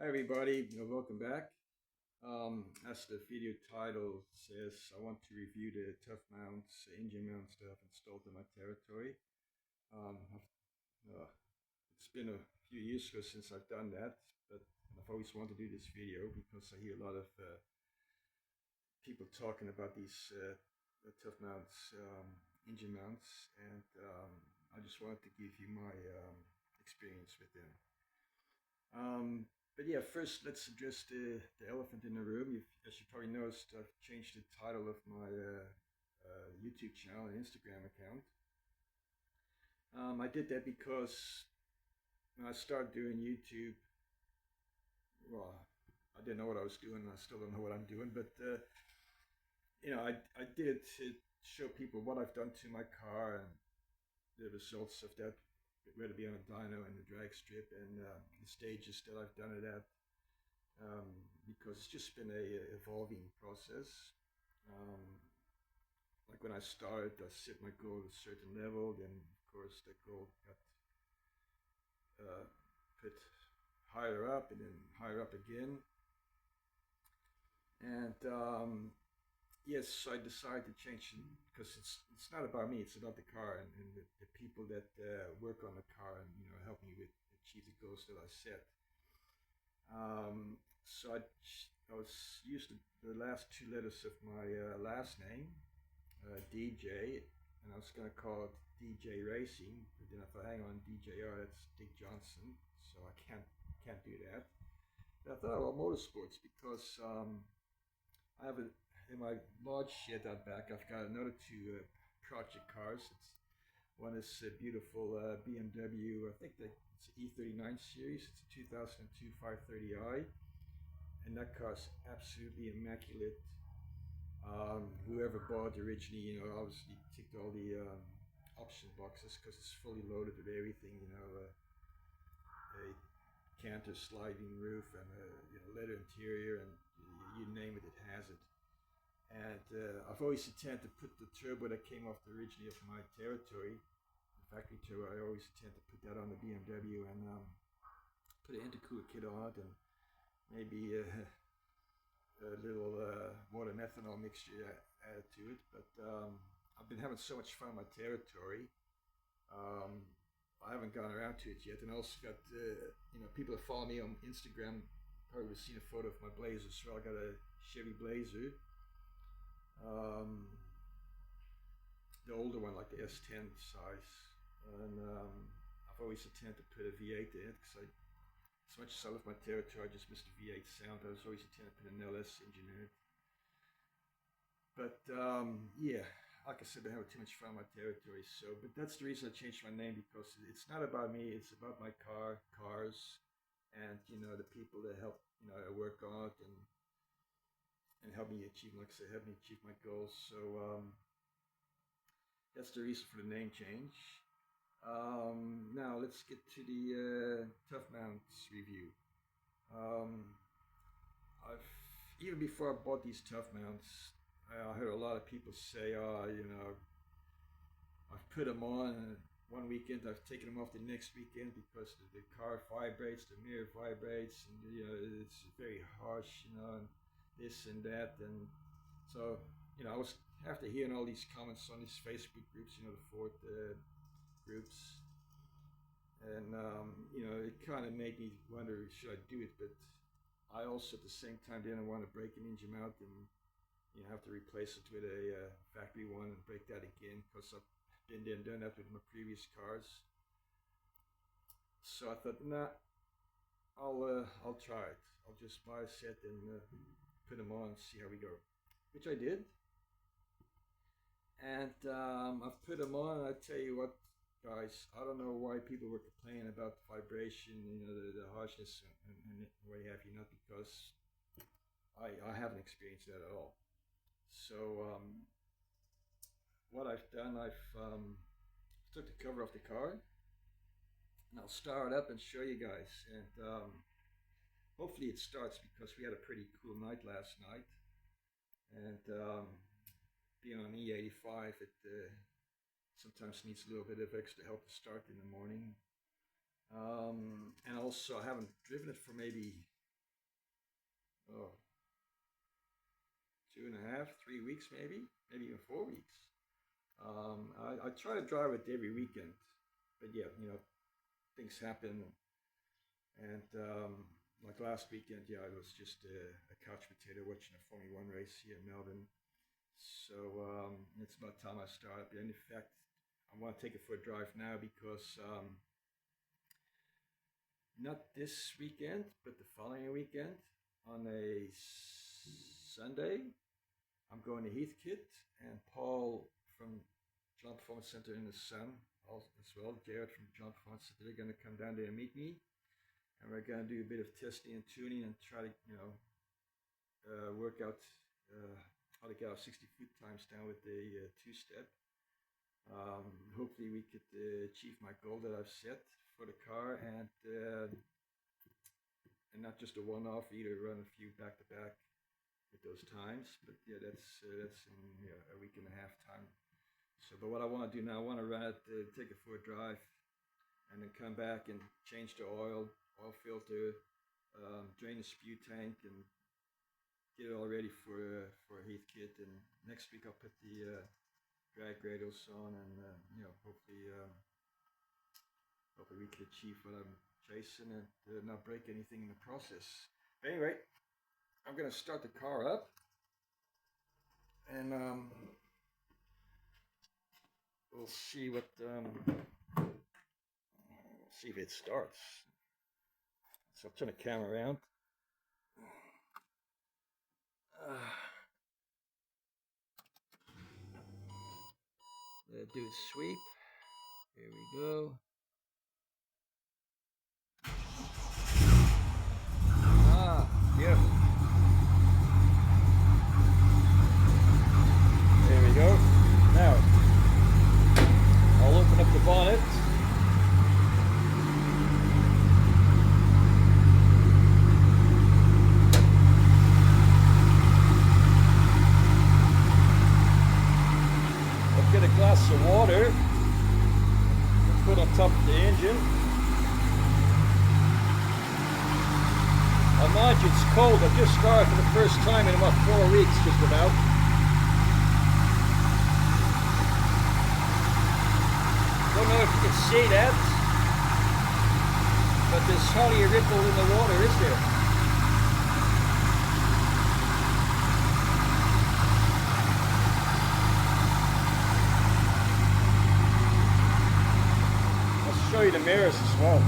Hi everybody, welcome back. As the video title says, I want to review the Tuff Mounts, engine mounts that I've installed in my territory. Uh, it's been a few years ago since I've done that, but I've always wanted to do this video because I hear a lot of people talking about these Tuff Mounts, engine mounts, and I just wanted to give you my experience with them. But yeah, first let's address the elephant in the room. As you probably noticed, I've changed the title of my YouTube channel and Instagram account. I did that because when I started doing YouTube, well, I didn't know what I was doing, and I still don't know what I'm doing. But I did it to show people what I've done to my car and the results of that, whether it be on a dyno and the drag strip, and the stages that I've done it at. Because it's just been a evolving process. Um, like when I started, I set my goal at a certain level, then of course that goal got put higher up and then higher up again. And yes, I decided to change it because it's not about me; it's about the car and the people that work on the car and help me with achieve the goals that I set. So I was used to the last two letters of my last name, DJ, and I was going to call it DJ Racing. But then I thought, hang on, DJR, that's Dick Johnson, so I can't do that. But I thought, well, motorsports because I have in my large shed out back. I've got another two project cars. One is a beautiful BMW. I think that it's an E39 series. It's a 2002 530i, and that car's absolutely immaculate. Whoever bought it originally, obviously ticked all the option boxes because it's fully loaded with everything. A canter sliding roof and a leather interior, and you name it, it has it. And I've always intended to put the turbo that came off originally of my territory, the factory turbo. I always intend to put that on the BMW and put an intercooler kit on it, and maybe a little water methanol mixture added to it. But I've been having so much fun in my territory. Um, I haven't gotten around to it yet, and I also got people that follow me on Instagram probably have seen a photo of my Blazer. So I got a Chevy Blazer, um, the older one, like the S10 size, and I've always intended to put a V8 in it because as much as I love my territory, I just missed the V8 sound. I was always intended to put an LS engine in it. But yeah, like I said, I have too much fun in my territory. So, but that's the reason I changed my name because it's not about me. It's about my cars, and the people that help work on it and help me achieve, like I said, help me achieve my goals. So that's the reason for the name change. Now let's get to the Tuff Mounts review. I've even before I bought these Tuff Mounts, I heard a lot of people say, "Oh, I've put them on one weekend, I've taken them off the next weekend because the car vibrates, the mirror vibrates, and it's very harsh, and this and that." And so, I was after hearing all these comments on these Facebook groups, the Ford groups, and it kind of made me wonder, should I do it? But I also at the same time didn't want to break an engine mount and have to replace it with a factory one and break that again because I've been there and done that with my previous cars. So I thought, nah, I'll try it. I'll just buy a set and put them on and see how we go, which I did. And I've put them on, and I tell you what, guys, I don't know why people were complaining about the vibration, the harshness and what have you, not because I haven't experienced that at all. So what I've done, I've took the cover off the car, and I'll start it up and show you guys. And hopefully it starts because we had a pretty cool night last night. And being on E85, it sometimes needs a little bit of extra help to start in the morning. And also, I haven't driven it for maybe oh, 2.5, 3 weeks, maybe even 4 weeks. I try to drive it every weekend, but yeah, things happen, and like last weekend, yeah, I was just a couch potato watching a Formula One race here in Melbourne. So it's about time I start up. And in fact, I want to take it for a drive now because not this weekend, but the following weekend on a Sunday, I'm going to Heathkit, and Paul from John Performance Center in the Sun as well, Jared from John Performance Center, they're going to come down there and meet me, and we're going to do a bit of testing and tuning and try to work out how to get our 60 foot times down with the two-step. Hopefully we could achieve my goal that I've set for the car, and not just a one-off, either run a few back-to-back with those times. But yeah, that's in a week and a half time. So, but what I want to do now, I want to run it, take it for a drive, and then come back and change the oil filter, drain the spew tank, and get it all ready for Heathkit. And next week I'll put the drag radials on, and hopefully we can achieve what I'm chasing and not break anything in the process. But anyway, I'm gonna start the car up, and we'll see what see if it starts. So I'll turn the camera around. Let it do its sweep. Here we go. Beautiful. There we go. Now, I'll open up the bonnet. I'll get a glass of water and put on top of the engine. Mind you, it's cold. I just started for the first time in about 4 weeks, just about. Don't know if you can see that, but there's hardly a ripple in the water, is there? I'll show you the mirrors as well.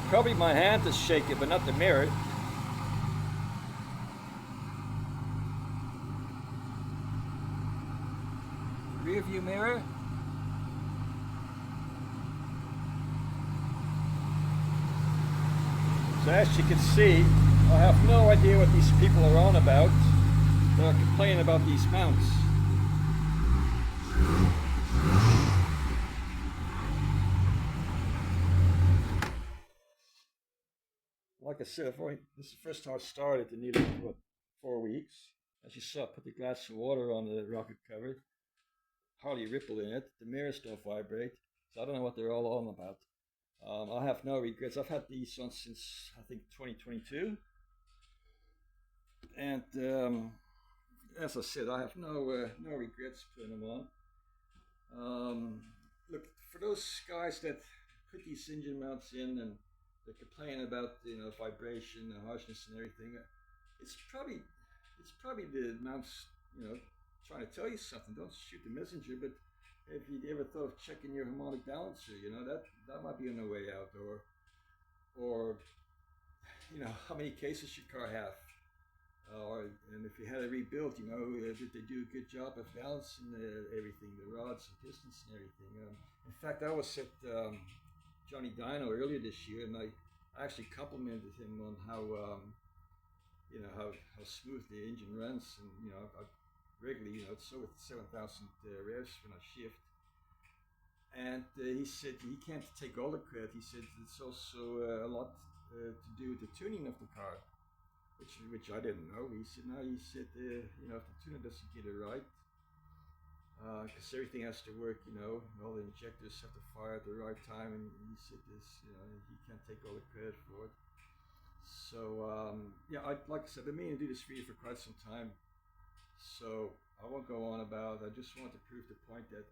Probably my hand is shaking, but not the mirror. Rear view mirror. So as you can see, I have no idea what these people are on about. They're complaining about these mounts. Like I said, this is the first time I started in nearly 4 weeks. As you saw, I put the glass of water on the rocket cover. Hardly a ripple in it. The mirrors don't vibrate. So I don't know what they're all on about. I have no regrets. I've had these on since, I think, 2022. And as I said, I have no regrets putting them on. Look, for those guys that put these engine mounts in and they complain about vibration, the harshness, and everything. It's probably the mounts trying to tell you something. Don't shoot the messenger. But if you ever thought of checking your harmonic balancer, that might be on the way out, or how many cases your car have, and if you had it rebuilt, did they do a good job of balancing everything, the rods and pistons and everything. In fact, I was at Johnny Dino earlier this year, and I actually complimented him on how smooth the engine runs, and I regularly it's over 7,000 revs when I shift. And he said he can't take all the credit. He said it's also a lot to do with the tuning of the car. which I didn't know. He said, no, he said, you know, if the tuner doesn't get it right, because everything has to work, you know, all the injectors have to fire at the right time, and he said this, you know, he can't take all the credit for it. So yeah, like I said, I've been meaning to do this video for quite some time, so I won't go on about it. I just want to prove the point that,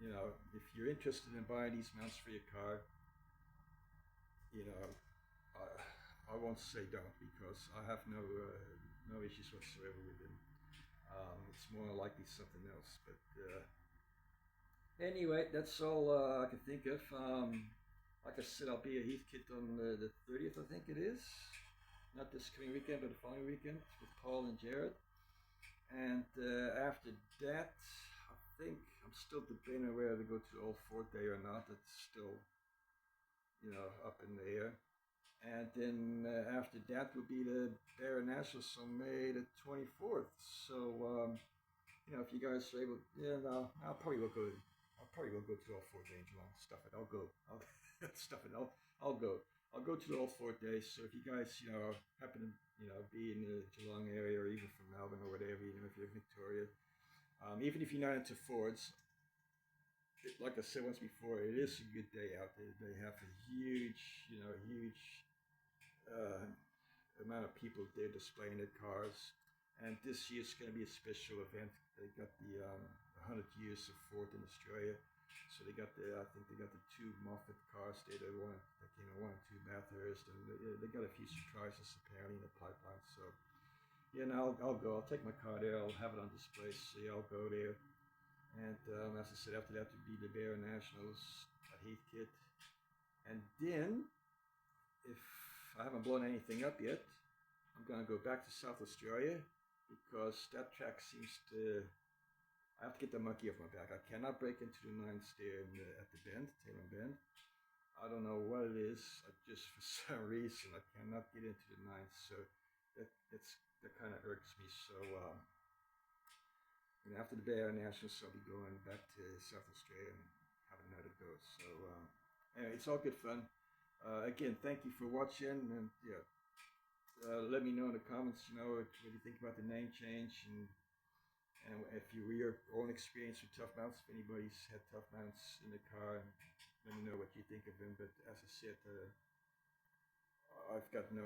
you know, if you're interested in buying these mounts for your car, you know, I won't say don't, because I have no issues whatsoever with them. It's more likely something else, but anyway, that's all I can think of. Like I said, I'll be at Heathkit on the 30th, I think it is. Not this coming weekend, but the following weekend with Paul and Jared. And after that, I think I'm still debating whether to go to the Old Fort Day or not. That's still, you know, up in the air. And then after that will be the Barra Nationals on May the 24th. So, you know, if you guys are able, yeah, no, I'll probably will go. I'll probably will go to all 4 days long. Stuff it. I'll go. I'll stuff it. I'll go. I'll go to the all 4 days. So if you guys, you know, happen to, you know, be in the Geelong area or even from Melbourne or whatever, you know, if you're in Victoria, even if you're not into Fords, like I said once before, it is a good day out there. They have a huge, you know, uh, amount of people there displaying their cars. And this year's going to be a special event. They got the 100 years of Ford in Australia. So they got I think they got the 2 Moffat cars there. They came in 1 and 2 Bathurst, and they got a few surprises apparently in the pipeline. So yeah, now I'll go. I'll take my car there. I'll have it on display. So yeah, I'll go there. And as I said, after that would be the Barra Nationals at Heathkit. And then, if I haven't blown anything up yet, I'm going to go back to South Australia, because that track seems to, I have to get the monkey off my back. I cannot break into the 9th stair at the bend, Taylor Bend. I don't know what it is. I just, for some reason, I cannot get into the 9th. So that kind of irks me. So and after the Barra Nationals, I'll be going back to South Australia and have another go. So anyway, it's all good fun. Again, thank you for watching, and yeah, let me know in the comments, you know, what you think about the name change, and if your own experience with Tuff Mounts, if anybody's had Tuff Mounts in the car, let me know what you think of them. But as I said, I've got no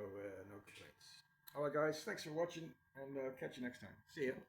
complaints. All right, guys, thanks for watching, and catch you next time. See ya.